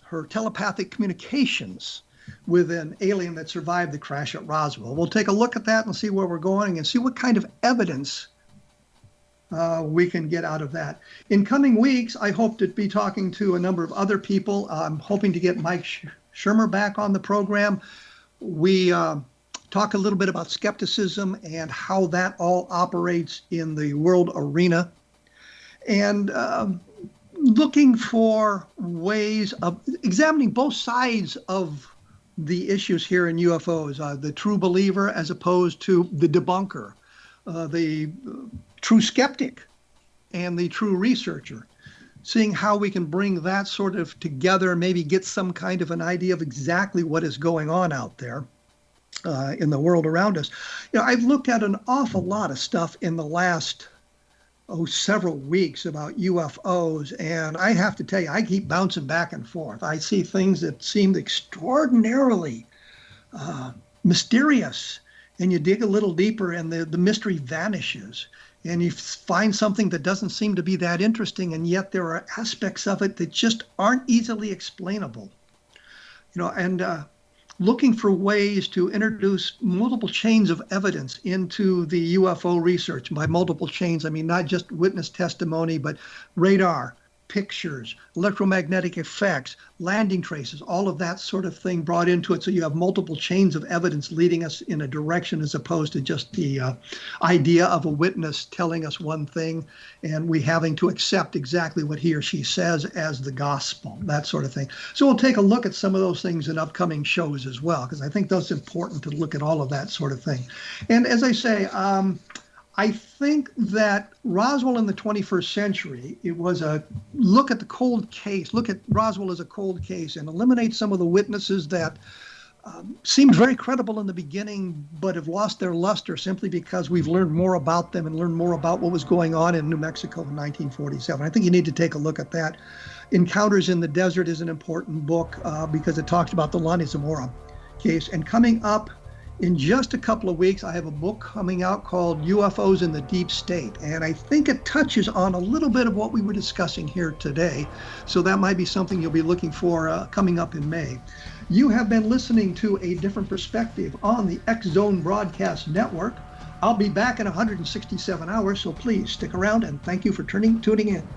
B: her telepathic communications with an alien that survived the crash at Roswell. We'll take a look at that and see where we're going and see what kind of evidence we can get out of that. In coming weeks, I hope to be talking to a number of other people. I'm hoping to get Mike Shermer back on the program. We talk a little bit about skepticism and how that all operates in the world arena, and looking for ways of examining both sides of the issues here in UFOs, the true believer as opposed to the debunker, the true skeptic and the true researcher. Seeing how we can bring that sort of together, maybe get some kind of an idea of exactly what is going on out there in the world around us. I've looked at an awful lot of stuff in the last several weeks about UFOs, and I have to tell you, I keep bouncing back and forth. I see things that seem extraordinarily mysterious, and you dig a little deeper and the mystery vanishes. And you find something that doesn't seem to be that interesting, and yet there are aspects of it that just aren't easily explainable. And looking for ways to introduce multiple chains of evidence into the UFO research. By multiple chains, I mean not just witness testimony, but radar, pictures, electromagnetic effects, landing traces, all of that sort of thing brought into it. So you have multiple chains of evidence leading us in a direction as opposed to just the idea of a witness telling us one thing and we having to accept exactly what he or she says as the gospel, that sort of thing. So we'll take a look at some of those things in upcoming shows as well, because I think that's important to look at all of that sort of thing. And as I say, I think that Roswell in the 21st century, it was a look at the cold case, look at Roswell as a cold case and eliminate some of the witnesses that seemed very credible in the beginning, but have lost their luster simply because we've learned more about them and learned more about what was going on in New Mexico in 1947. I think you need to take a look at that. Encounters in the Desert is an important book because it talks about the Lonnie Zamora case. And coming up, in just a couple of weeks, I have a book coming out called UFOs in the Deep State, and I think it touches on a little bit of what we were discussing here today, so that might be something you'll be looking for coming up in May. You have been listening to A Different Perspective on the X Zone Broadcast Network. I'll be back in 167 hours, so please stick around, and thank you for tuning in.